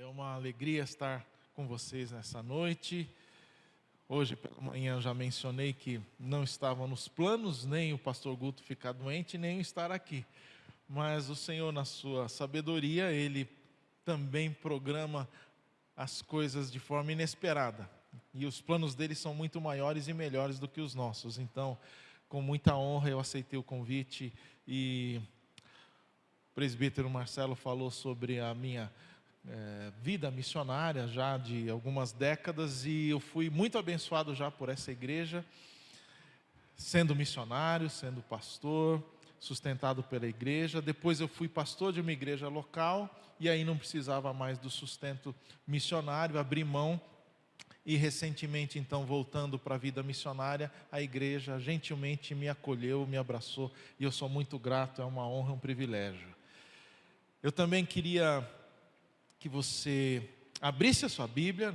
É uma alegria estar com vocês nessa noite. Hoje pela manhã eu já mencionei que não estava nos planos nem o pastor Guto ficar doente, nem eu estar aqui. Mas o Senhor, na sua sabedoria, Ele também programa as coisas de forma inesperada. E os planos dele são muito maiores e melhores do que os nossos. Então, com muita honra, eu aceitei o convite e o presbítero Marcelo falou sobre a minha vida missionária já de algumas décadas, e eu fui muito abençoado já por essa igreja, sendo missionário, sendo pastor, sustentado pela igreja. Depois eu fui pastor de uma igreja local, e aí não precisava mais do sustento missionário, abri mão, e recentemente então voltando para a vida missionária, a igreja gentilmente me acolheu, me abraçou, e eu sou muito grato, é uma honra, um privilégio. Eu também queria que você abrisse a sua Bíblia,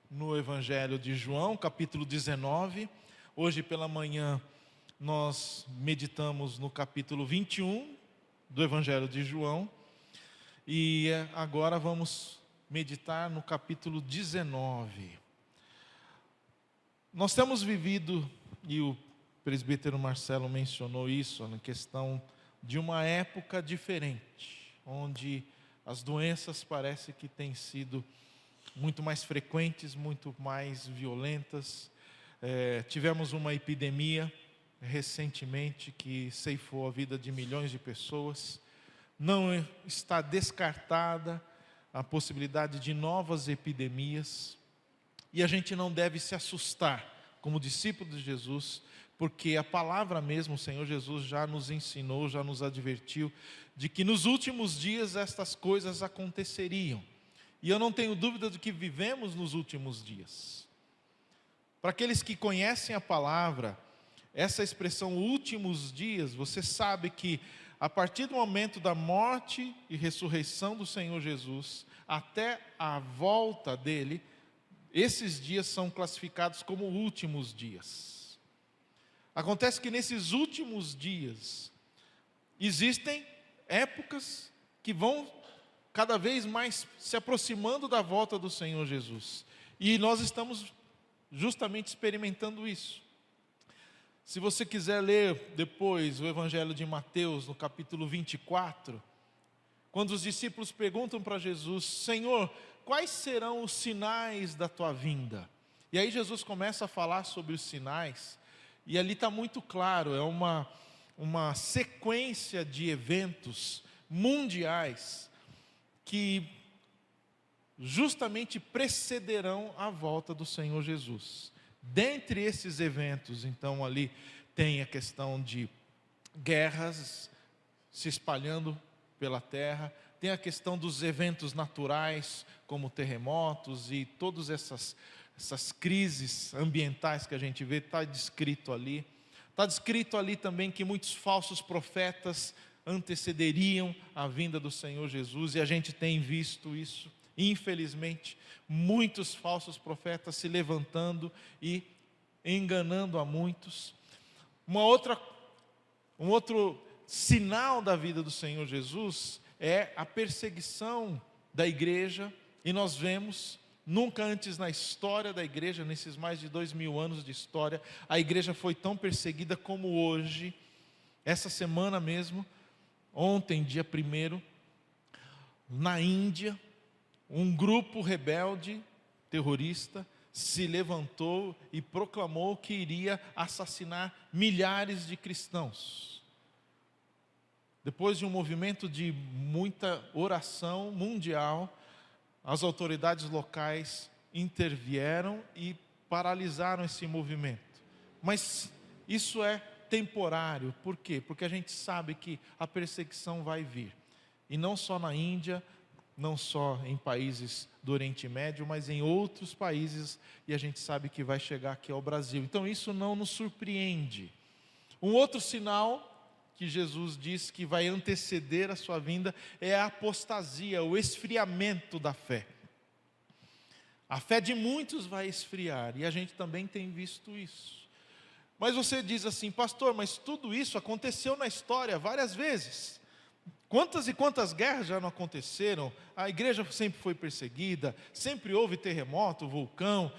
no Evangelho de João, capítulo 19. Hoje pela manhã nós meditamos no capítulo 21 do Evangelho de João. E agora vamos meditar no capítulo 19. Nós temos vivido, e o presbítero Marcelo mencionou isso, na questão de uma época diferente, onde as doenças parece que têm sido muito mais frequentes, muito mais violentas. Tivemos uma epidemia recentemente que ceifou a vida de milhões de pessoas. Não está descartada a possibilidade de novas epidemias. E a gente não deve se assustar como discípulo de Jesus, porque a palavra mesmo, o Senhor Jesus já nos ensinou, já nos advertiu, de que nos últimos dias estas coisas aconteceriam. E eu não tenho dúvida de que vivemos nos últimos dias. Para aqueles que conhecem a palavra, essa expressão últimos dias, você sabe que a partir do momento da morte e ressurreição do Senhor Jesus, até a volta dele, esses dias são classificados como últimos dias. Acontece que nesses últimos dias, existem épocas que vão cada vez mais se aproximando da volta do Senhor Jesus. E nós estamos justamente experimentando isso. Se você quiser ler depois o Evangelho de Mateus, no capítulo 24, quando os discípulos perguntam para Jesus: Senhor, quais serão os sinais da tua vinda? E aí Jesus começa a falar sobre os sinais, e ali está muito claro, é uma sequência de eventos mundiais que justamente precederão a volta do Senhor Jesus. Dentre esses eventos, então, ali tem a questão de guerras se espalhando pela terra, tem a questão dos eventos naturais, como terremotos e todas essas crises ambientais que a gente vê, está descrito ali. Está descrito ali também que muitos falsos profetas antecederiam a vinda do Senhor Jesus, e a gente tem visto isso. Infelizmente, muitos falsos profetas se levantando e enganando a muitos. Um outro sinal da vida do Senhor Jesus é a perseguição da igreja, e nós vemos, nunca antes na história da igreja, nesses mais de 2000 anos de história, a igreja foi tão perseguida como hoje. Essa semana mesmo, ontem, dia 1º, na Índia, um grupo rebelde, terrorista, se levantou e proclamou que iria assassinar milhares de cristãos. Depois de um movimento de muita oração mundial, as autoridades locais intervieram e paralisaram esse movimento. Mas isso é temporário. Por quê? Porque a gente sabe que a perseguição vai vir. E não só na Índia, não só em países do Oriente Médio, mas em outros países, e a gente sabe que vai chegar aqui ao Brasil. Então isso não nos surpreende. Um outro sinal que Jesus diz que vai anteceder a sua vinda é a apostasia, o esfriamento da fé. A fé de muitos vai esfriar, e a gente também tem visto isso. Mas você diz assim: pastor, mas tudo isso aconteceu na história várias vezes. Quantas e quantas guerras já não aconteceram? A igreja sempre foi perseguida, sempre houve terremoto, vulcão.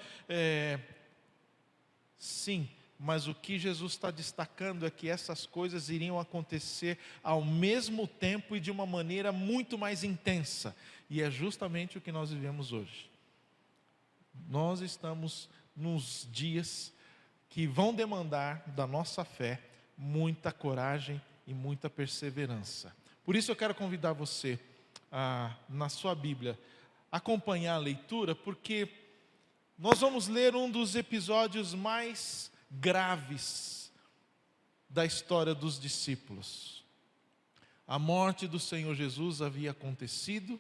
Sim, mas o que Jesus está destacando é que essas coisas iriam acontecer ao mesmo tempo e de uma maneira muito mais intensa. E é justamente o que nós vivemos hoje. Nós estamos nos dias que vão demandar da nossa fé muita coragem e muita perseverança. Por isso eu quero convidar você na sua Bíblia, acompanhar a leitura, porque nós vamos ler um dos episódios mais graves da história dos discípulos. A morte do Senhor Jesus havia acontecido,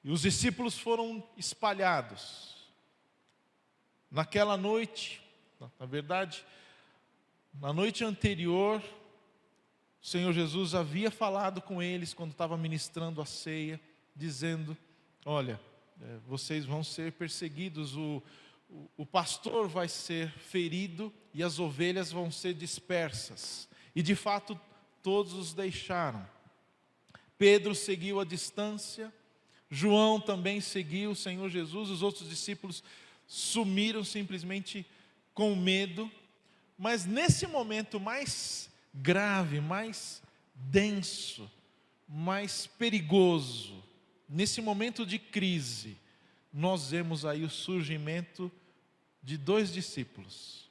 e os discípulos foram espalhados. Naquela noite, na verdade, na noite anterior, o Senhor Jesus havia falado com eles quando estava ministrando a ceia, dizendo: olha, vocês vão ser perseguidos, o pastor vai ser ferido e as ovelhas vão ser dispersas. E de fato todos os deixaram. Pedro seguiu à distância, João também seguiu o Senhor Jesus, os outros discípulos sumiram simplesmente com medo. Mas nesse momento mais grave, mais denso, mais perigoso, nesse momento de crise, nós vemos aí o surgimento de dois discípulos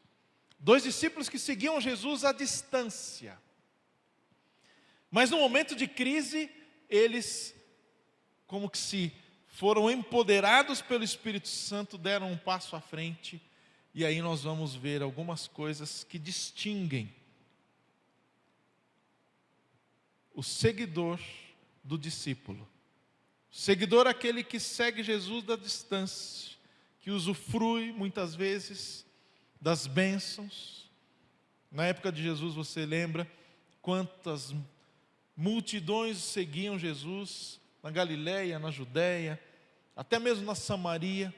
que seguiam Jesus à distância, mas no momento de crise, eles, como que se foram empoderados pelo Espírito Santo, deram um passo à frente, e aí nós vamos ver algumas coisas que distinguem o seguidor do discípulo. O seguidor é aquele que segue Jesus da distância, que usufrui muitas vezes das bênçãos. Na época de Jesus, você lembra quantas multidões seguiam Jesus na Galileia, na Judéia, até mesmo na Samaria.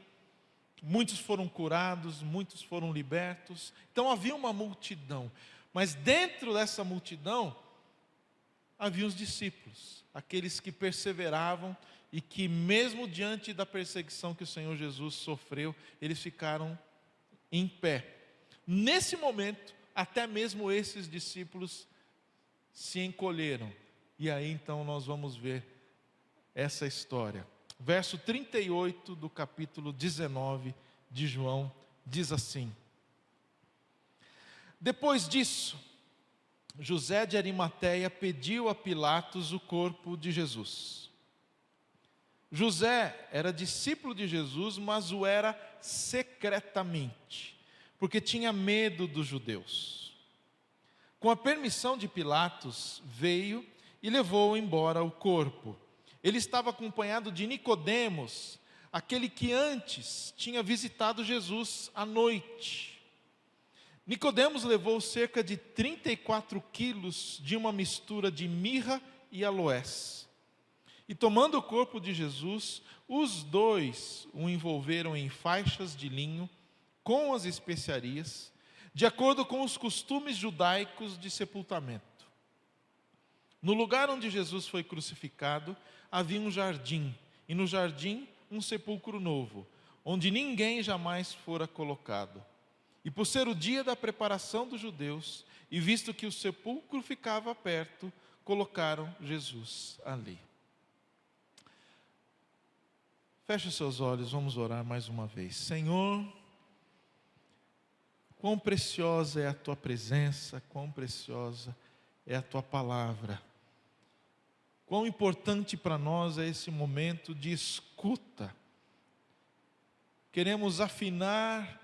Muitos foram curados, muitos foram libertos. Então havia uma multidão, mas dentro dessa multidão havia os discípulos, aqueles que perseveravam e que mesmo diante da perseguição que o Senhor Jesus sofreu, eles ficaram em pé. Nesse momento, até mesmo esses discípulos se encolheram. E aí então nós vamos ver essa história. Verso 38 do capítulo 19 de João diz assim: depois disso, José de Arimateia pediu a Pilatos o corpo de Jesus. José era discípulo de Jesus, mas o era secretamente, porque tinha medo dos judeus. Com a permissão de Pilatos, veio e levou embora o corpo. Ele estava acompanhado de Nicodemos, aquele que antes tinha visitado Jesus à noite. Nicodemos levou cerca de 34 quilos de uma mistura de mirra e aloés. E tomando o corpo de Jesus, os dois o envolveram em faixas de linho com as especiarias, de acordo com os costumes judaicos de sepultamento. No lugar onde Jesus foi crucificado, havia um jardim, e no jardim um sepulcro novo, onde ninguém jamais fora colocado. E por ser o dia da preparação dos judeus, e visto que o sepulcro ficava perto, colocaram Jesus ali. Feche os seus olhos, vamos orar mais uma vez. Senhor, quão preciosa é a Tua presença, quão preciosa é a Tua palavra. Quão importante para nós é esse momento de escuta. Queremos afinar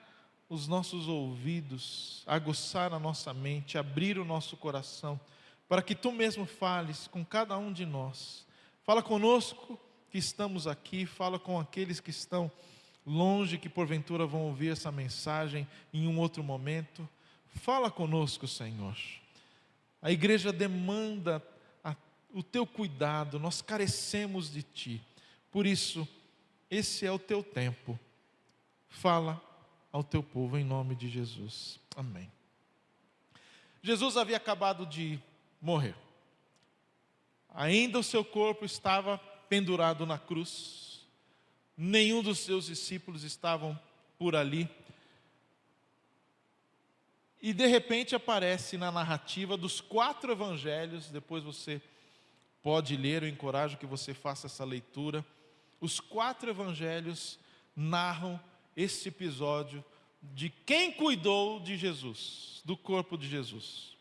os nossos ouvidos, aguçar a nossa mente, abrir o nosso coração, para que Tu mesmo fales com cada um de nós. Fala conosco que estamos aqui, fala com aqueles que estão longe, que porventura vão ouvir essa mensagem em um outro momento. Fala conosco, Senhor. A igreja demanda o Teu cuidado, nós carecemos de Ti. Por isso, esse é o Teu tempo. Fala ao Teu povo em nome de Jesus. Amém. Jesus havia acabado de morrer. Ainda o seu corpo estava pendurado na cruz. Nenhum dos seus discípulos estavam por ali. E de repente aparece na narrativa dos 4 evangelhos, depois você pode ler, eu encorajo que você faça essa leitura. Os 4 evangelhos narram esse episódio de quem cuidou de Jesus, do corpo de Jesus.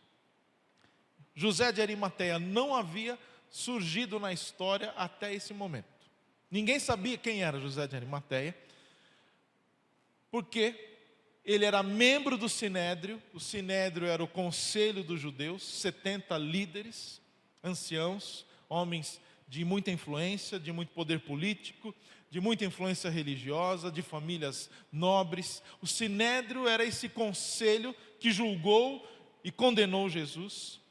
José de Arimateia não havia surgido na história até esse momento. Ninguém sabia quem era José de Arimateia, porque ele era membro do Sinédrio. O Sinédrio era o conselho dos judeus, 70 líderes, anciãos, homens de muita influência, de muito poder político, de muita influência religiosa, de famílias nobres. O Sinédrio era esse conselho que julgou e condenou Jesus.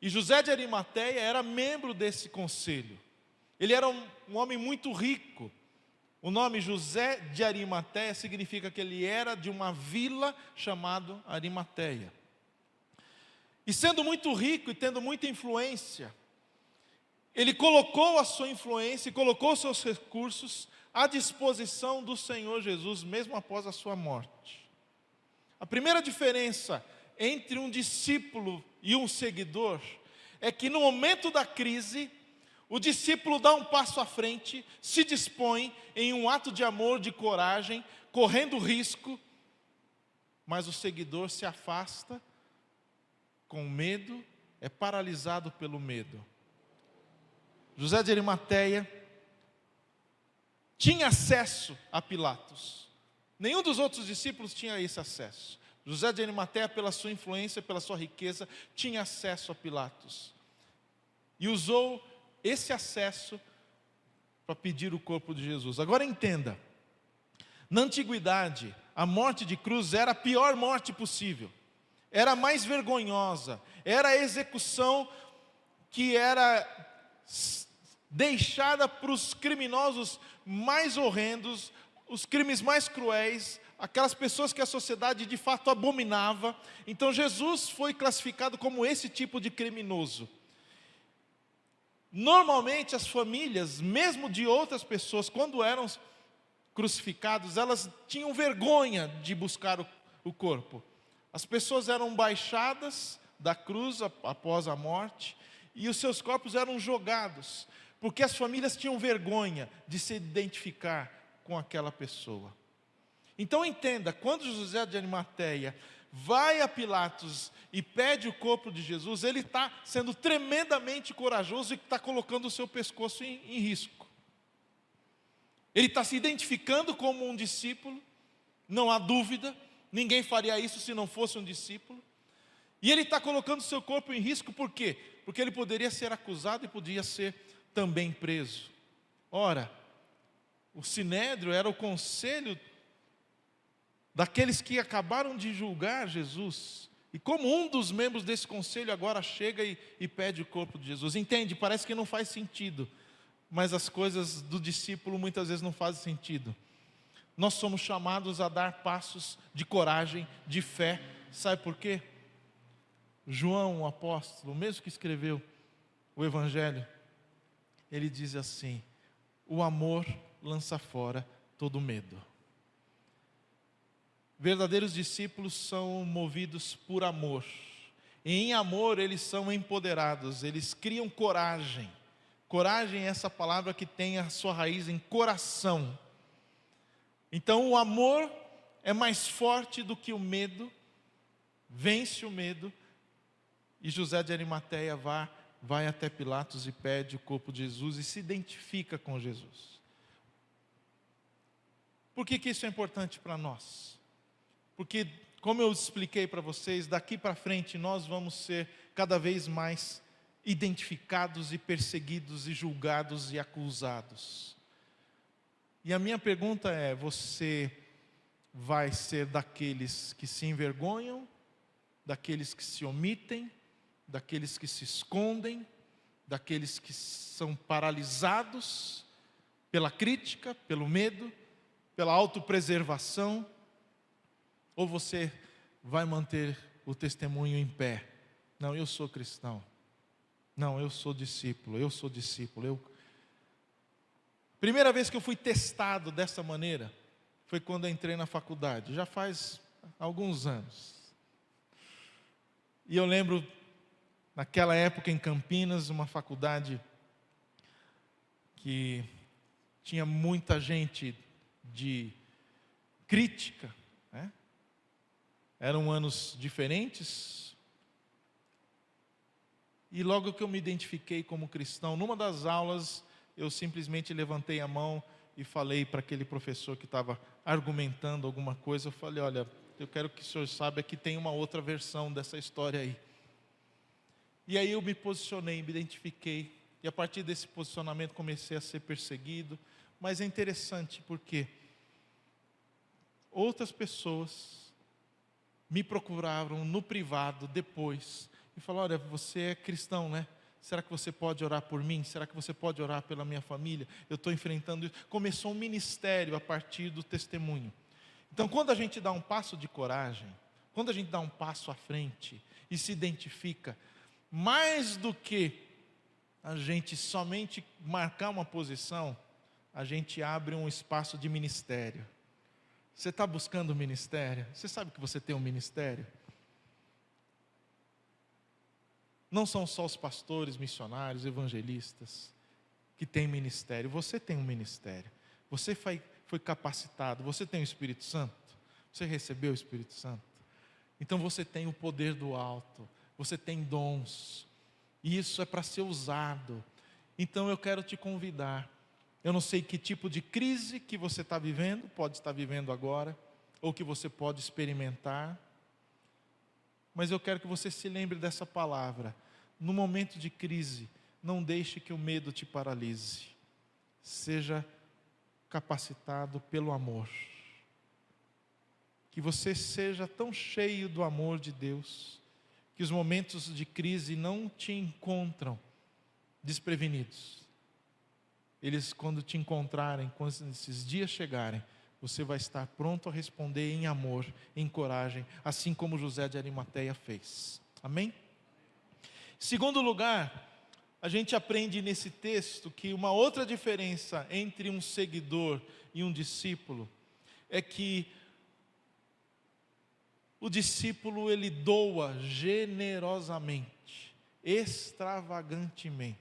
E José de Arimateia era membro desse conselho. Ele era um homem muito rico. O nome José de Arimateia significa que ele era de uma vila chamada Arimateia. E sendo muito rico e tendo muita influência, ele colocou a sua influência e colocou os seus recursos à disposição do Senhor Jesus, mesmo após a sua morte. A primeira diferença entre um discípulo e um seguidor é que no momento da crise, o discípulo dá um passo à frente, se dispõe em um ato de amor, de coragem, correndo risco, mas o seguidor se afasta com medo, é paralisado pelo medo. José de Arimateia tinha acesso a Pilatos. Nenhum dos outros discípulos tinha esse acesso. José de Arimateia, pela sua influência, pela sua riqueza, tinha acesso a Pilatos. E usou esse acesso para pedir o corpo de Jesus. Agora entenda, na antiguidade, a morte de cruz era a pior morte possível. Era a mais vergonhosa. Era a execução que era deixada para os criminosos mais horrendos, os crimes mais cruéis, aquelas pessoas que a sociedade de fato abominava. Então Jesus foi classificado como esse tipo de criminoso. Normalmente as famílias, mesmo de outras pessoas, quando eram crucificados, elas tinham vergonha de buscar o corpo. As pessoas eram baixadas da cruz após a morte, e os seus corpos eram jogados, porque as famílias tinham vergonha de se identificar com aquela pessoa. Então entenda, quando José de Arimateia vai a Pilatos e pede o corpo de Jesus, ele está sendo tremendamente corajoso e está colocando o seu pescoço em risco. Ele está se identificando como um discípulo, não há dúvida, ninguém faria isso se não fosse um discípulo. E ele está colocando o seu corpo em risco, por quê? Porque ele poderia ser acusado e podia ser também preso. Ora, o Sinédrio era o conselho daqueles que acabaram de julgar Jesus. E como um dos membros desse conselho agora chega e pede o corpo de Jesus. Entende? Parece que não faz sentido. Mas as coisas do discípulo muitas vezes não fazem sentido. Nós somos chamados a dar passos de coragem, de fé. Sabe por quê? João, o apóstolo, o mesmo que escreveu o Evangelho, ele diz assim: o amor lança fora todo medo. Verdadeiros discípulos são movidos por amor. E em amor eles são empoderados, eles criam coragem. Coragem é essa palavra que tem a sua raiz em coração. Então o amor é mais forte do que o medo, vence o medo. E José de Arimateia vai até Pilatos e pede o corpo de Jesus e se identifica com Jesus. Por que isso é importante para nós? Porque, como eu expliquei para vocês, daqui para frente nós vamos ser cada vez mais identificados e perseguidos e julgados e acusados. E a minha pergunta é: você vai ser daqueles que se envergonham, daqueles que se omitem, daqueles que se escondem, daqueles que são paralisados pela crítica, pelo medo, pela autopreservação? Ou você vai manter o testemunho em pé? Não, eu sou cristão. Não, eu sou discípulo, eu sou discípulo. Primeira vez que eu fui testado dessa maneira foi quando eu entrei na faculdade, já faz alguns anos. E eu lembro, naquela época em Campinas, uma faculdade que tinha muita gente de crítica, né? Eram anos diferentes. E logo que eu me identifiquei como cristão, numa das aulas, eu simplesmente levantei a mão e falei para aquele professor que estava argumentando alguma coisa, eu falei, olha, eu quero que o senhor saiba que tem uma outra versão dessa história aí. E aí eu me posicionei, me identifiquei, e a partir desse posicionamento comecei a ser perseguido. Mas é interessante porque outras pessoas me procuraram no privado depois e falaram, olha, você é cristão, né? Será que você pode orar por mim? Será que você pode orar pela minha família? Eu estou enfrentando isso. Começou um ministério a partir do testemunho. Então, quando a gente dá um passo de coragem, quando a gente dá um passo à frente e se identifica, mais do que a gente somente marcar uma posição, a gente abre um espaço de ministério. Você está buscando um ministério? Você sabe que você tem um ministério? Não são só os pastores, missionários, evangelistas que têm ministério. Você tem um ministério. Você foi capacitado. Você tem o Espírito Santo. Você recebeu o Espírito Santo. Então você tem o poder do alto. Você tem dons. E isso é para ser usado. Então eu quero te convidar. Eu não sei que tipo de crise que você está vivendo, pode estar vivendo agora, ou que você pode experimentar. Mas eu quero que você se lembre dessa palavra. No momento de crise, não deixe que o medo te paralise. Seja capacitado pelo amor. Que você seja tão cheio do amor de Deus, que os momentos de crise não te encontram desprevenidos. Eles, quando te encontrarem, quando esses dias chegarem, você vai estar pronto a responder em amor, em coragem, assim como José de Arimateia fez. Amém? Segundo lugar, a gente aprende nesse texto que uma outra diferença entre um seguidor e um discípulo é que o discípulo ele doa generosamente, extravagantemente.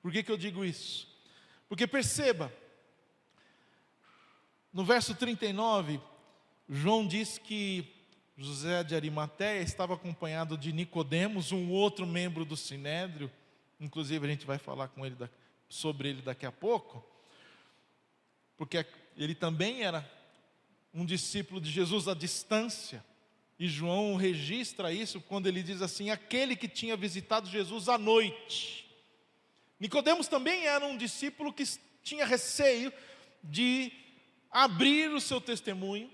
Por que eu digo isso? Porque perceba, no verso 39, João diz que José de Arimateia estava acompanhado de Nicodemos, um outro membro do Sinédrio, inclusive a gente vai falar sobre ele daqui a pouco, porque ele também era um discípulo de Jesus à distância, e João registra isso quando ele diz assim, aquele que tinha visitado Jesus à noite. Nicodemos também era um discípulo que tinha receio de abrir o seu testemunho,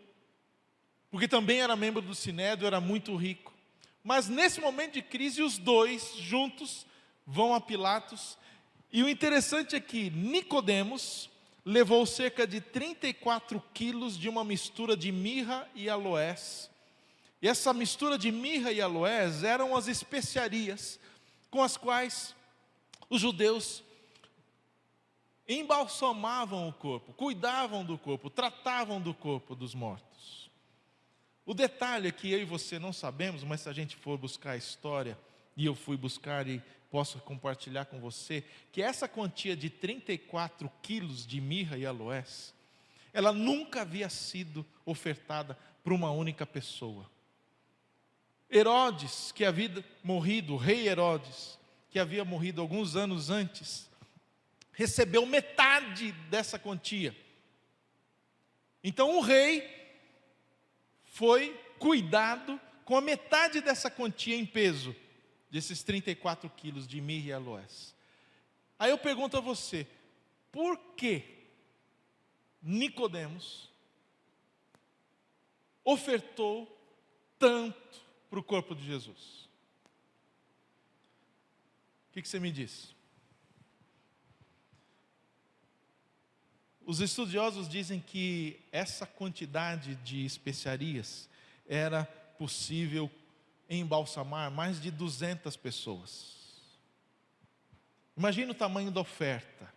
porque também era membro do Sinédrio, era muito rico. Mas nesse momento de crise, os dois juntos vão a Pilatos. E o interessante é que Nicodemos levou cerca de 34 quilos de uma mistura de mirra e aloés. E essa mistura de mirra e aloés eram as especiarias com as quais os judeus embalsamavam o corpo, cuidavam do corpo, tratavam do corpo dos mortos. O detalhe é que eu e você não sabemos, mas se a gente for buscar a história, e eu fui buscar e posso compartilhar com você, que essa quantia de 34 quilos de mirra e aloés, ela nunca havia sido ofertada para uma única pessoa. Herodes, que havia morrido, o rei Herodes, que havia morrido alguns anos antes, recebeu metade dessa quantia. Então o rei foi cuidado com a metade dessa quantia em peso, desses 34 quilos de mirra e aloés. Aí eu pergunto a você, por que Nicodemos ofertou tanto para o corpo de Jesus? O que você me diz? Os estudiosos dizem que essa quantidade de especiarias era possível embalsamar mais de 200 pessoas. Imagina o tamanho da oferta.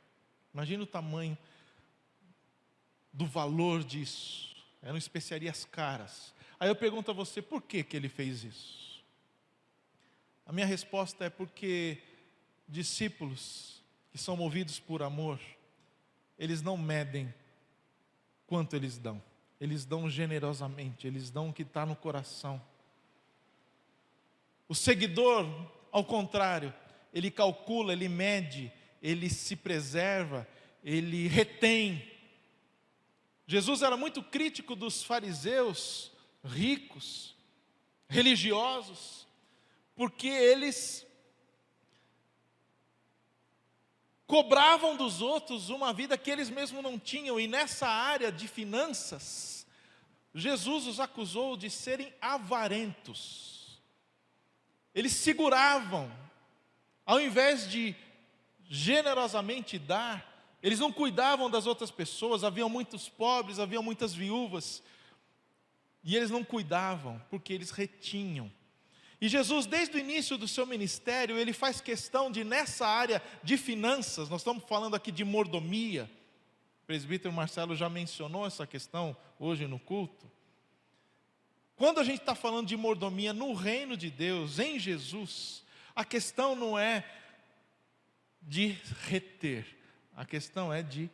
Imagina o tamanho do valor disso. Eram especiarias caras. Aí eu pergunto a você, por que que ele fez isso? A minha resposta é porque discípulos que são movidos por amor, eles não medem quanto eles dão. Eles dão generosamente, eles dão o que está no coração. O seguidor, ao contrário, ele calcula, ele mede, ele se preserva, ele retém. Jesus era muito crítico dos fariseus ricos, religiosos, porque eles cobravam dos outros uma vida que eles mesmos não tinham, e nessa área de finanças, Jesus os acusou de serem avarentos. Eles seguravam, ao invés de generosamente dar, eles não cuidavam das outras pessoas, havia muitos pobres, havia muitas viúvas, e eles não cuidavam, porque eles retinham. E Jesus, desde o início do seu ministério, ele faz questão de, nessa área de finanças, nós estamos falando aqui de mordomia, o presbítero Marcelo já mencionou essa questão hoje no culto. Quando a gente está falando de mordomia no reino de Deus, em Jesus, a questão não é de reter, a questão é de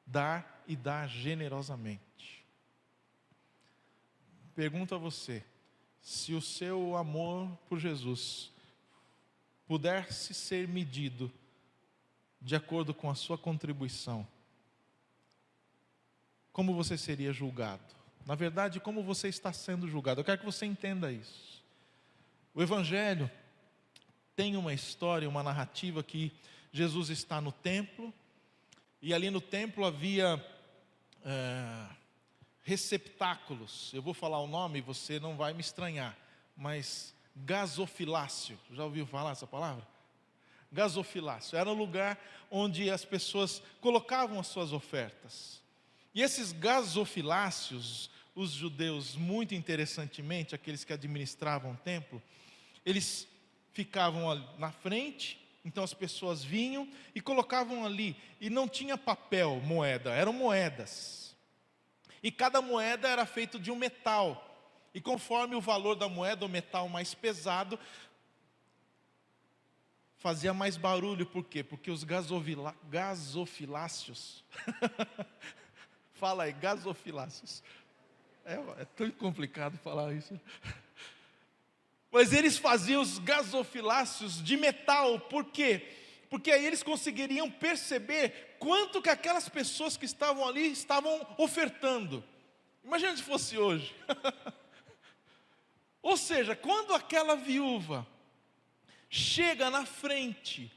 dar e dar generosamente. Pergunto a você, se o seu amor por Jesus pudesse ser medido de acordo com a sua contribuição, como você seria julgado? Na verdade, como você está sendo julgado? Eu quero que você entenda isso. O Evangelho tem uma história, uma narrativa que Jesus está no templo, e ali no templo havia receptáculos. Eu vou falar o nome, você não vai me estranhar, mas gasofilácio, já ouviu falar essa palavra? Gasofilácio, era um lugar onde as pessoas colocavam as suas ofertas. E esses gasofilácios, os judeus, muito interessantemente, aqueles que administravam o templo, eles ficavam ali na frente, então as pessoas vinham e colocavam ali, e não tinha papel, moeda, eram moedas. E cada moeda era feita de um metal, e conforme o valor da moeda, o metal mais pesado, fazia mais barulho. Por quê? Porque os gasofilácios, fala aí, gasofilácios, é tão complicado falar isso, mas eles faziam os gasofilácios de metal. Por quê? Porque aí eles conseguiriam perceber quanto que aquelas pessoas que estavam ali estavam ofertando. Imagina se fosse hoje. Ou seja, quando aquela viúva chega na frente,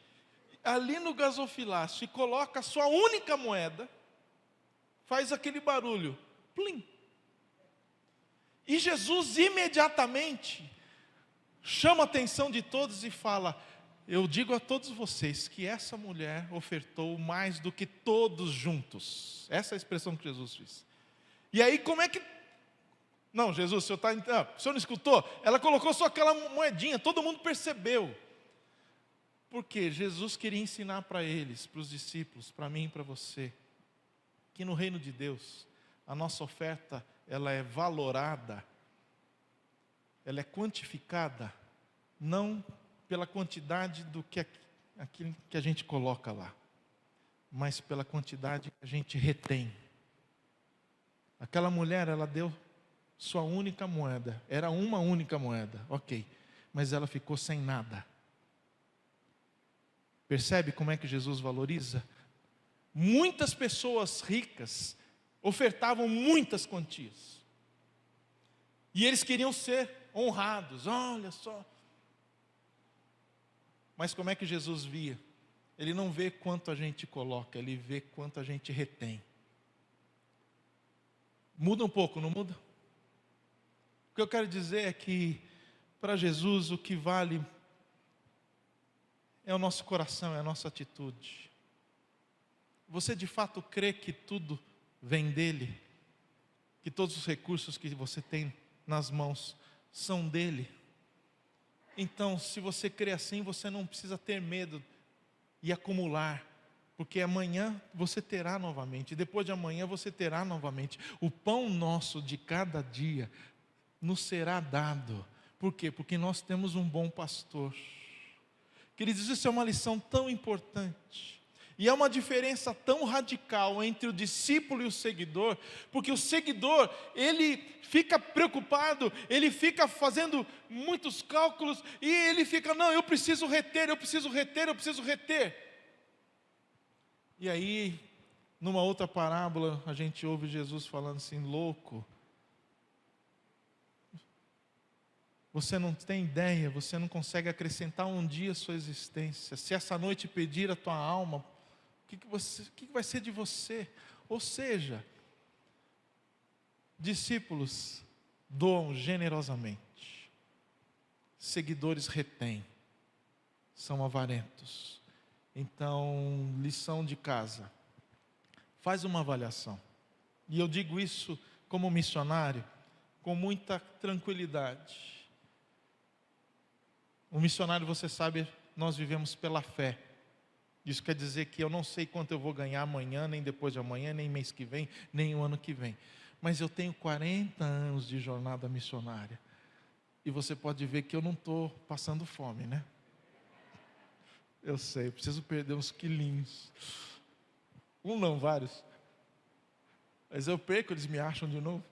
ali no gasofilácio, e coloca a sua única moeda, faz aquele barulho, plim. E Jesus imediatamente chama a atenção de todos e fala: eu digo a todos vocês que essa mulher ofertou mais do que todos juntos. Essa é a expressão que Jesus fez. E aí como é que... Não, Jesus, o senhor não escutou? Ela colocou só aquela moedinha, todo mundo percebeu. Porque Jesus queria ensinar para eles, para os discípulos, para mim e para você, que no reino de Deus, a nossa oferta, ela é valorada, ela é quantificada, não pela quantidade do que aquilo que a gente coloca lá, mas pela quantidade que a gente retém. Aquela mulher, ela deu sua única moeda, era uma única moeda, ok, mas ela ficou sem nada. Percebe como é que Jesus valoriza? Muitas pessoas ricas ofertavam muitas quantias, e eles queriam ser honrados, olha só. Mas como é que Jesus via? Ele não vê quanto a gente coloca, ele vê quanto a gente retém. Muda um pouco, não muda? O que eu quero dizer é que, para Jesus, o que vale é o nosso coração, é a nossa atitude. Você de fato crê que tudo vem dele? Que todos os recursos que você tem nas mãos são dele? Então, se você crê assim, você não precisa ter medo e acumular, porque amanhã você terá novamente, depois de amanhã você terá novamente. O pão nosso de cada dia nos será dado. Por quê? Porque nós temos um bom pastor. Queridos, isso é uma lição tão importante. E é uma diferença tão radical entre o discípulo e o seguidor, porque o seguidor, ele fica preocupado, ele fica fazendo muitos cálculos, e ele fica, não, eu preciso reter, eu preciso reter, eu preciso reter. E aí, numa outra parábola, a gente ouve Jesus falando assim, louco, você não tem ideia, você não consegue acrescentar um dia à sua existência. Se essa noite pedir a tua alma, o que vai ser de você? Ou seja, discípulos doam generosamente, seguidores retêm, são avarentos. Então, lição de casa, faz uma avaliação. E eu digo isso como missionário, com muita tranquilidade. O missionário, você sabe, nós vivemos pela fé. Isso quer dizer que eu não sei quanto eu vou ganhar amanhã, nem depois de amanhã, nem mês que vem, nem o ano que vem. Mas eu tenho 40 anos de jornada missionária. E você pode ver que eu não estou passando fome, né? Eu sei, eu preciso perder uns quilinhos. Não, vários. Mas eu perco, eles me acham de novo.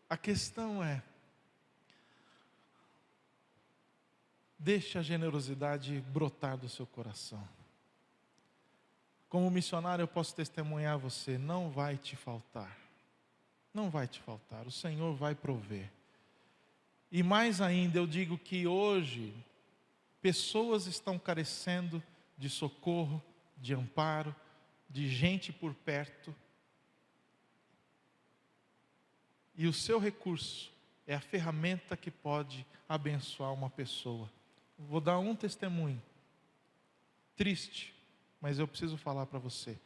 A questão é, deixe a generosidade brotar do seu coração. Como missionário eu posso testemunhar a você, não vai te faltar. Não vai te faltar, o Senhor vai prover. E mais ainda, eu digo que hoje, pessoas estão carecendo de socorro, de amparo, de gente por perto. E o seu recurso é a ferramenta que pode abençoar uma pessoa. Vou dar um testemunho, triste, mas eu preciso falar para você.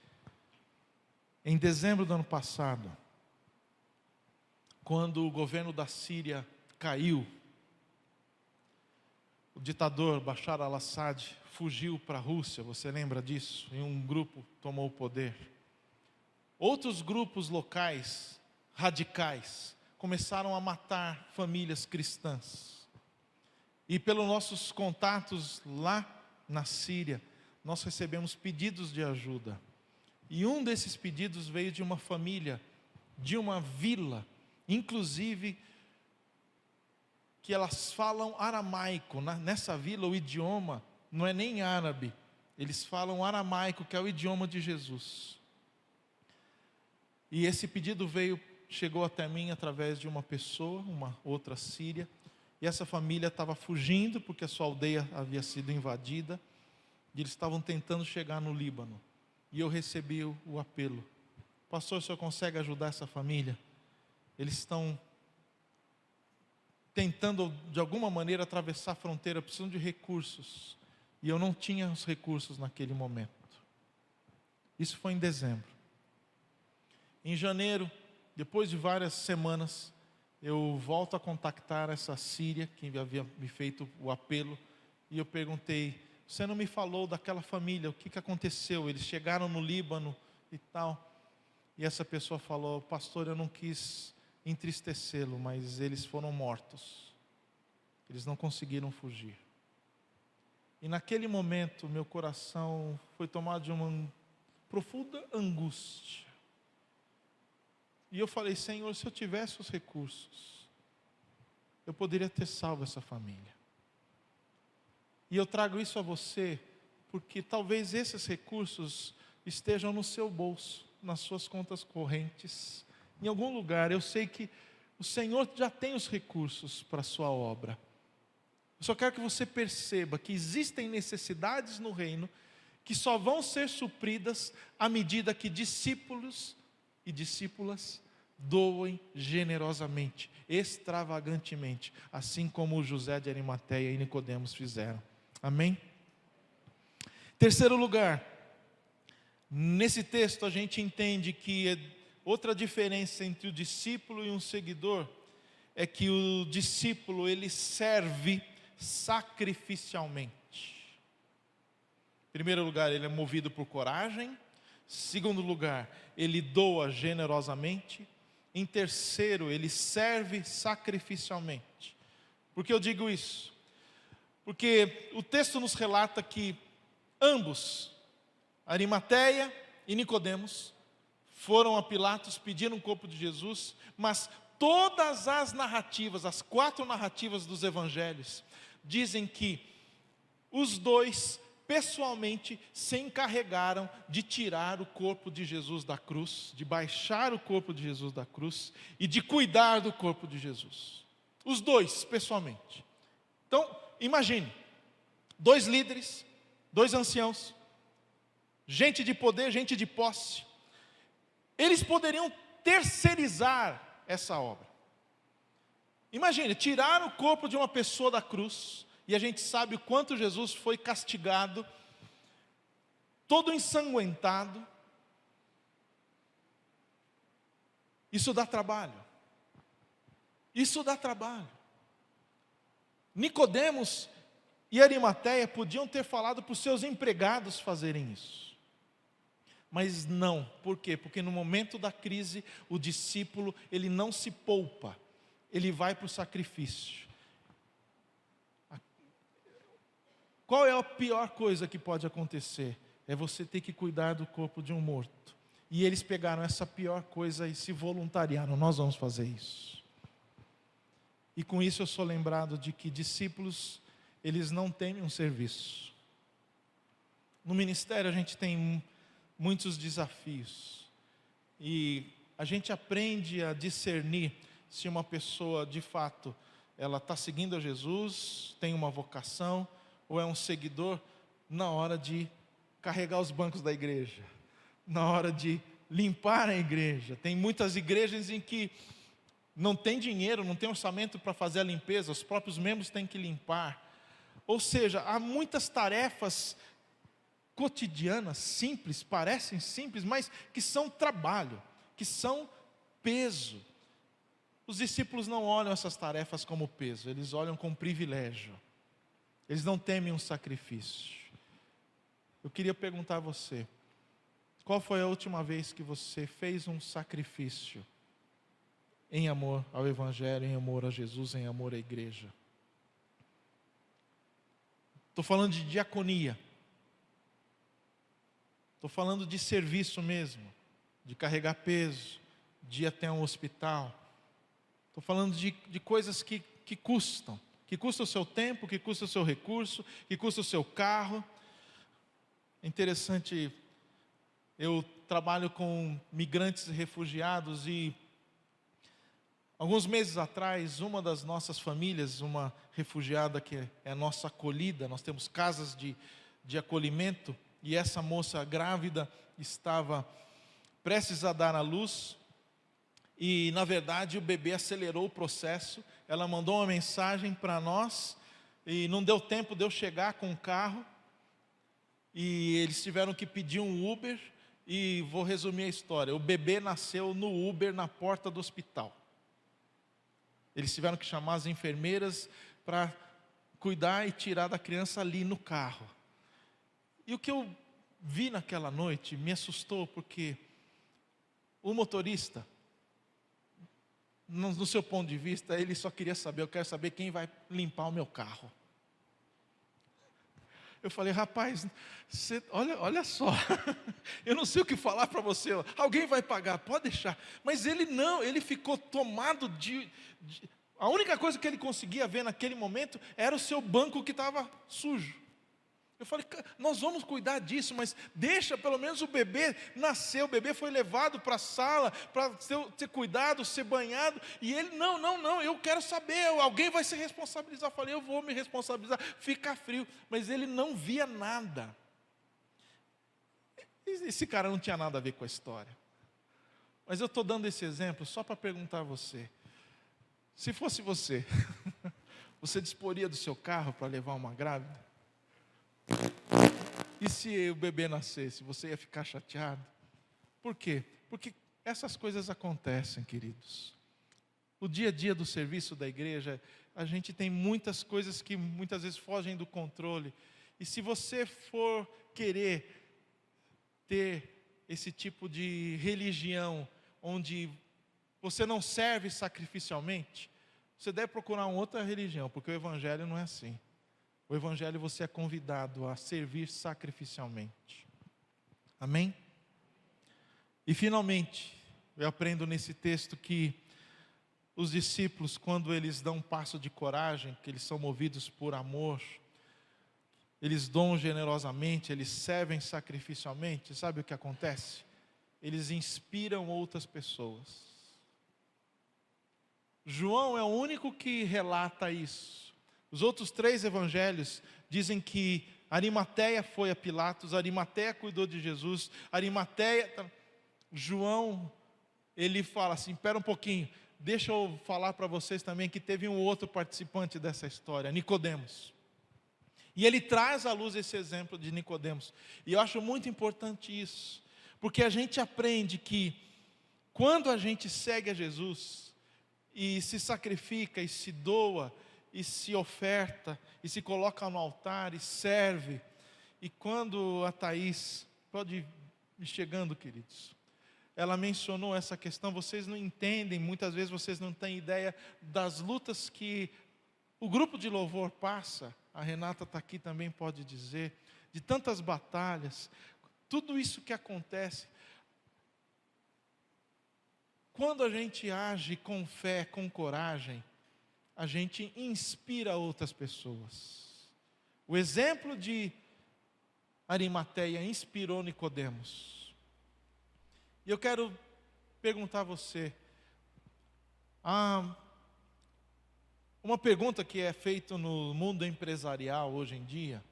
Em dezembro do ano passado, quando o governo da Síria caiu, o ditador Bashar al-Assad fugiu para a Rússia, você lembra disso? E um grupo tomou o poder. Outros grupos locais, radicais, começaram a matar famílias cristãs. E pelos nossos contatos lá na Síria, nós recebemos pedidos de ajuda. E um desses pedidos veio de uma família, de uma vila, inclusive, que elas falam aramaico. Nessa vila o idioma não é nem árabe, eles falam aramaico, que é o idioma de Jesus. E esse pedido chegou até mim através de uma pessoa, uma outra síria, e essa família estava fugindo porque a sua aldeia havia sido invadida, e eles estavam tentando chegar no Líbano. E eu recebi o apelo: pastor, o senhor consegue ajudar essa família? Eles estão tentando de alguma maneira atravessar a fronteira, precisam de recursos. E eu não tinha os recursos naquele momento. Isso foi em dezembro. Em janeiro, depois de várias semanas, eu volto a contactar essa síria que havia me feito o apelo. E eu perguntei: você não me falou daquela família, o que aconteceu? Eles chegaram no Líbano e tal. E essa pessoa falou: pastor, eu não quis entristecê-lo, mas eles foram mortos. Eles não conseguiram fugir. E naquele momento, meu coração foi tomado de uma profunda angústia. E eu falei: Senhor, se eu tivesse os recursos, eu poderia ter salvo essa família. E eu trago isso a você, porque talvez esses recursos estejam no seu bolso, nas suas contas correntes, em algum lugar. Eu sei que o Senhor já tem os recursos para a sua obra. Eu só quero que você perceba que existem necessidades no reino que só vão ser supridas à medida que discípulos e discípulas doem generosamente, extravagantemente, assim como José de Arimateia e Nicodemos fizeram. Amém? Terceiro lugar, nesse texto a gente entende que outra diferença entre o discípulo e um seguidor é que o discípulo ele serve sacrificialmente. primeiro lugar, ele é movido por coragem. Segundo lugar, ele doa generosamente. Em terceiro, ele serve sacrificialmente. Por que eu digo isso? Porque o texto nos relata que ambos, Arimateia e Nicodemos, foram a Pilatos, pediram o corpo de Jesus, mas todas as narrativas, as 4 narrativas dos evangelhos, dizem que os dois pessoalmente se encarregaram de tirar o corpo de Jesus da cruz, de baixar o corpo de Jesus da cruz e de cuidar do corpo de Jesus. Os dois, pessoalmente. Então, imagine, 2 líderes, 2 anciãos, gente de poder, gente de posse. Eles poderiam terceirizar essa obra. Imagine, tirar o corpo de uma pessoa da cruz, e a gente sabe o quanto Jesus foi castigado, todo ensanguentado. Isso dá trabalho. Isso dá trabalho. Nicodemos e Arimateia podiam ter falado para os seus empregados fazerem isso. Mas não, por quê? Porque no momento da crise, o discípulo, ele não se poupa, ele vai para o sacrifício. Qual é a pior coisa que pode acontecer? É você ter que cuidar do corpo de um morto. E eles pegaram essa pior coisa e se voluntariaram, nós vamos fazer isso. E com isso eu sou lembrado de que discípulos, eles não temem um serviço. No ministério a gente tem muitos desafios. E a gente aprende a discernir se uma pessoa de fato, ela está seguindo a Jesus, tem uma vocação, ou é um seguidor, na hora de carregar os bancos da igreja, na hora de limpar a igreja. Tem muitas igrejas em que não tem dinheiro, não tem orçamento para fazer a limpeza, os próprios membros têm que limpar. Ou seja, há muitas tarefas cotidianas, simples, parecem simples, mas que são trabalho, que são peso. Os discípulos não olham essas tarefas como peso, eles olham como privilégio. Eles não temem um sacrifício. Eu queria perguntar a você, qual foi a última vez que você fez um sacrifício em amor ao Evangelho, em amor a Jesus, em amor à igreja? Estou falando de diaconia. Estou falando de serviço mesmo, de carregar peso, de ir até um hospital. Estou falando de coisas que custam. Que custa o seu tempo, que custa o seu recurso, que custa o seu carro. É interessante, eu trabalho com migrantes e refugiados e alguns meses atrás, uma das nossas famílias, uma refugiada que é a nossa acolhida, nós temos casas de acolhimento, e essa moça grávida estava prestes a dar à luz, e na verdade o bebê acelerou o processo. Ela mandou uma mensagem para nós, e não deu tempo de eu chegar com o carro, e eles tiveram que pedir um Uber, e vou resumir a história. O bebê nasceu no Uber, na porta do hospital. Eles tiveram que chamar as enfermeiras para cuidar e tirar da criança ali no carro. E o que eu vi naquela noite me assustou, porque o motorista, no seu ponto de vista, ele só queria saber, eu quero saber quem vai limpar o meu carro. Eu falei, rapaz, olha só, eu não sei o que falar para você, alguém vai pagar, pode deixar. Mas ele não, ele ficou tomado a única coisa que ele conseguia ver naquele momento era o seu banco que estava sujo. Eu falei, nós vamos cuidar disso, mas deixa pelo menos o bebê nascer. O bebê foi levado para a sala para ser cuidado, ser banhado. E ele, não, eu quero saber, alguém vai se responsabilizar. Eu falei, eu vou me responsabilizar, fica frio. Mas ele não via nada. Esse cara não tinha nada a ver com a história. Mas eu estou dando esse exemplo só para perguntar a você. Se fosse você, você disporia do seu carro para levar uma grávida? E se o bebê nascesse, você ia ficar chateado? Por quê? Porque essas coisas acontecem, queridos. O dia a dia do serviço da igreja, a gente tem muitas coisas que muitas vezes fogem do controle. E se você for querer ter esse tipo de religião, onde você não serve sacrificialmente, você deve procurar uma outra religião, porque o Evangelho não é assim. O Evangelho você é convidado a servir sacrificialmente. Amém? E finalmente, eu aprendo nesse texto que os discípulos, quando eles dão um passo de coragem, que eles são movidos por amor, eles dão generosamente, eles servem sacrificialmente, sabe o que acontece? Eles inspiram outras pessoas. João é o único que relata isso. Os outros 3 evangelhos dizem que Arimateia foi a Pilatos, Arimateia cuidou de Jesus, João, ele fala assim, espera um pouquinho, deixa eu falar para vocês também que teve um outro participante dessa história, Nicodemos. E ele traz à luz esse exemplo de Nicodemos. E eu acho muito importante isso, porque a gente aprende que quando a gente segue a Jesus e se sacrifica e se doa e se oferta e se coloca no altar e serve, e quando a Thaís, pode ir chegando, queridos, ela mencionou essa questão, vocês não entendem, muitas vezes vocês não têm ideia das lutas que o grupo de louvor passa, a Renata está aqui também, pode dizer, de tantas batalhas, tudo isso que acontece. Quando a gente age com fé, com coragem, a gente inspira outras pessoas. O exemplo de Arimateia inspirou Nicodemos. E eu quero perguntar a você, uma pergunta que é feita no mundo empresarial hoje em dia,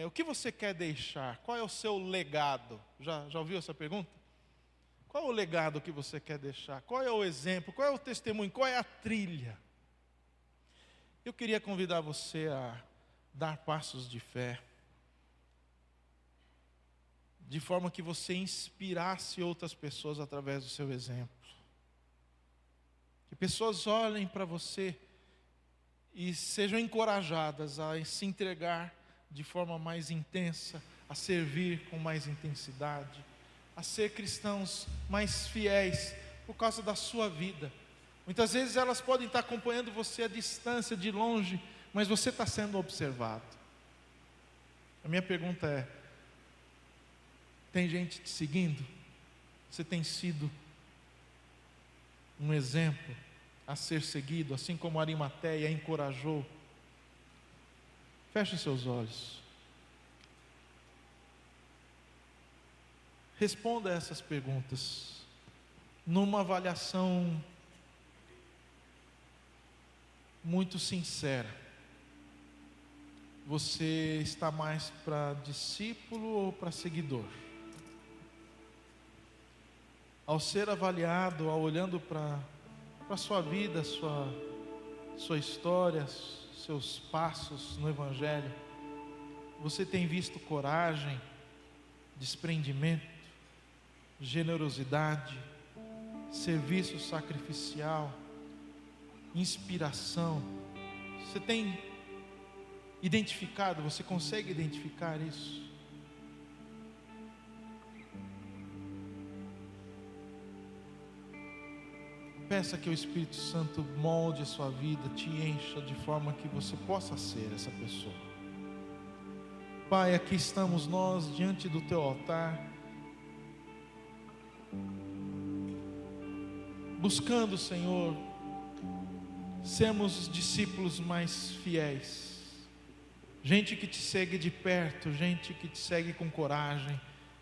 o que você quer deixar? Qual é o seu legado? Já ouviu essa pergunta? Qual é o legado que você quer deixar? Qual é o exemplo? Qual é o testemunho? Qual é a trilha? Eu queria convidar você a dar passos de fé, de forma que você inspirasse outras pessoas através do seu exemplo. Que pessoas olhem para você e sejam encorajadas a se entregar de forma mais intensa, a servir com mais intensidade, a ser cristãos mais fiéis por causa da sua vida. Muitas vezes elas podem estar acompanhando você à distância, de longe, mas você está sendo observado. A minha pergunta é: tem gente te seguindo? Você tem sido um exemplo a ser seguido, assim como Arimateia encorajou? Feche seus olhos. Responda a essas perguntas numa avaliação muito sincera. Você está mais para discípulo ou para seguidor? Ao ser avaliado, ao olhando para a sua vida, sua história, seus passos no Evangelho, você tem visto coragem, desprendimento, generosidade, serviço sacrificial, inspiração? Você tem identificado, você consegue identificar isso? Peça que o Espírito Santo molde a sua vida, te encha de forma que você possa ser essa pessoa. Pai, aqui estamos nós diante do teu altar, buscando, Senhor, sermos discípulos mais fiéis, gente que te segue de perto, gente que te segue com coragem,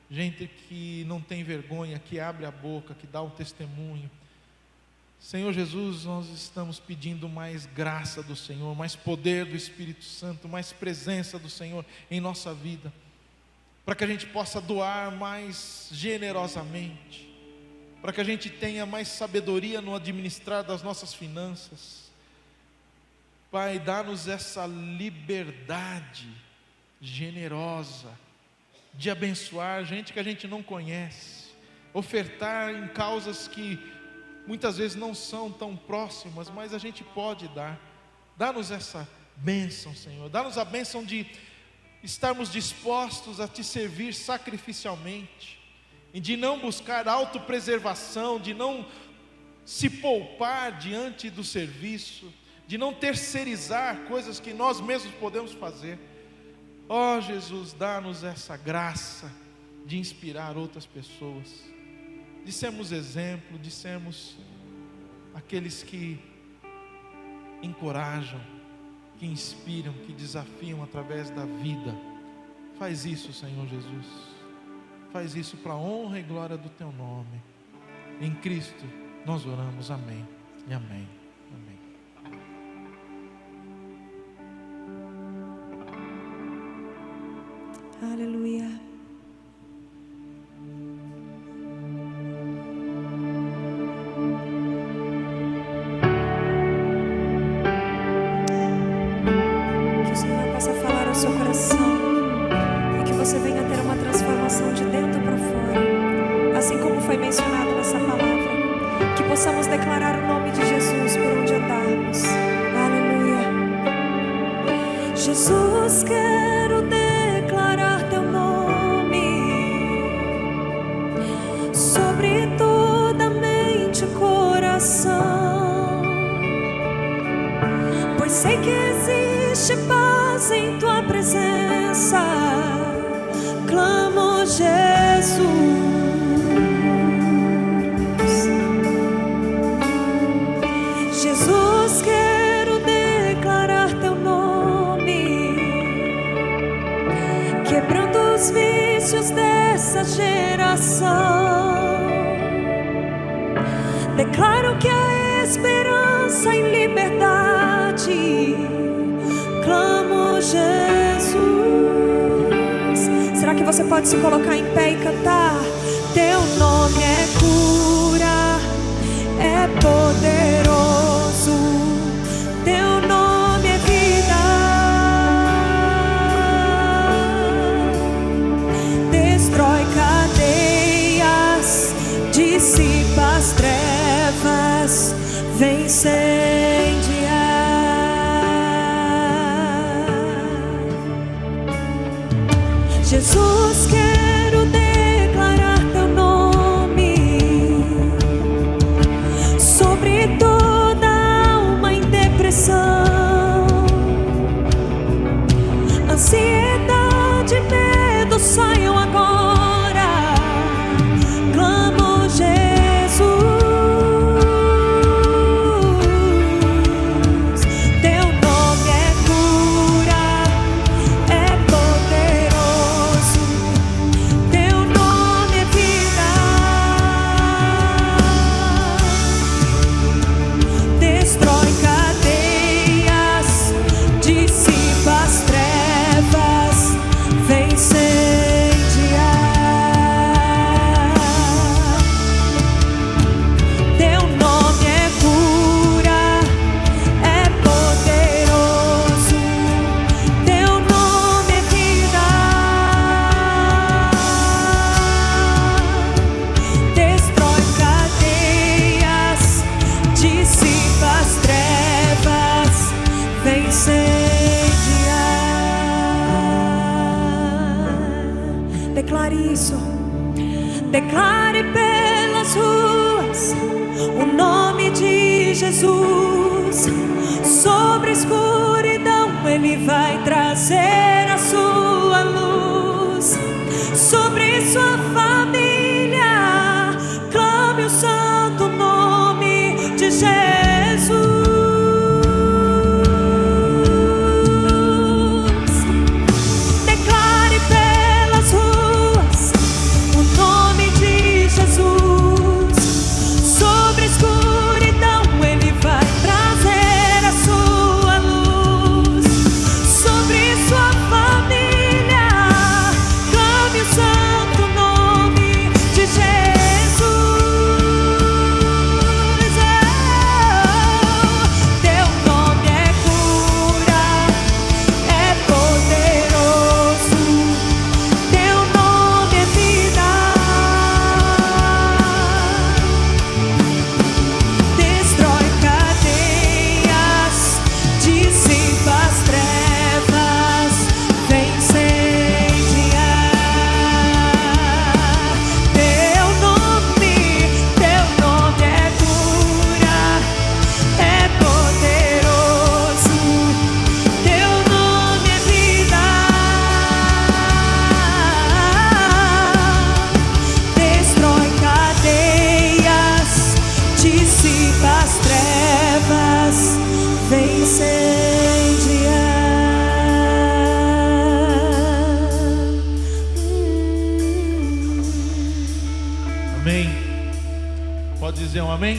gente que não tem vergonha, que abre a boca, que dá um testemunho. Senhor Jesus, nós estamos pedindo mais graça do Senhor, mais poder do Espírito Santo, mais presença do Senhor em nossa vida, para que a gente possa doar mais generosamente, para que a gente tenha mais sabedoria no administrar das nossas finanças. Pai, dá-nos essa liberdade generosa de abençoar gente que a gente não conhece, ofertar em causas que muitas vezes não são tão próximas, mas a gente pode dar. Dá-nos essa bênção, Senhor. Dá-nos a bênção de estarmos dispostos a te servir sacrificialmente, e de não buscar autopreservação, de não se poupar diante do serviço, de não terceirizar coisas que nós mesmos podemos fazer. Ó Jesus, dá-nos essa graça de inspirar outras pessoas, de sermos exemplo, de sermos aqueles que encorajam, que inspiram, que desafiam através da vida. Faz isso, Senhor Jesus, faz isso para a honra e glória do Teu nome. Em Cristo nós oramos, amém e amém. Amém. Aleluia. Que o Senhor possa falar ao seu coração e que você venha ter uma transformação de dentro para fora, assim como foi mencionado nessa palavra. Que possamos declarar o nome de Jesus por onde andarmos. Aleluia. Jesus, quero declarar Teu nome sobre toda mente e coração, pois sei que existe paz em Tua presença. Clamo, Jesus. Jesus, quero declarar Teu nome, quebrando os vícios dessa geração. Declaro que há esperança em liberdade. Clamo, Jesus. Será que você pode se colocar em pé e cantar? Teu nome é cura, é poderoso, Teu nome é vida, destrói cadeias, dissipa as trevas, vem incendiar. Jesus, quero declarar Teu nome sobre toda alma em depressão, ansiedade e medo saiam agora. Clamo, Jesus. Teu nome é cura, é poderoso, Teu nome é vida, destrói cadeias, dissipa as trevas, vem incendiar. Teu nome é cura, é poderoso, Teu nome é vida, destrói cadeias, dissipa as trevas, vem incendiar. Declare isso. Declare pelas ruas o nome de Jesus. Sobre a escuridão Ele vai trazer a sua luz. Sobre sua família, clame o santo nome de Jesus. Declare pelas ruas o nome de Jesus. Sobre a escuridão Ele vai trazer a sua luz. Sobre Pode dizer um amém?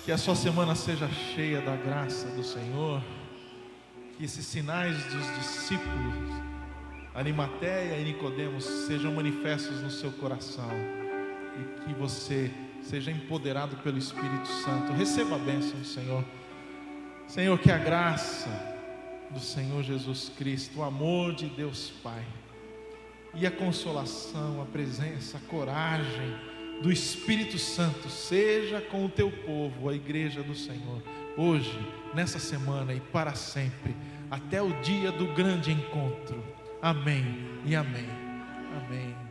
Que a sua semana seja cheia da graça do Senhor. Que esses sinais dos discípulos, Arimateia e Nicodemos, sejam manifestos no seu coração. E que você seja empoderado pelo Espírito Santo. Receba a bênção do Senhor. Senhor, que a graça do Senhor Jesus Cristo, o amor de Deus Pai e a consolação, a presença, a coragem do Espírito Santo seja com o teu povo, a igreja do Senhor, hoje, nessa semana e para sempre, até o dia do grande encontro. Amém e amém. Amém.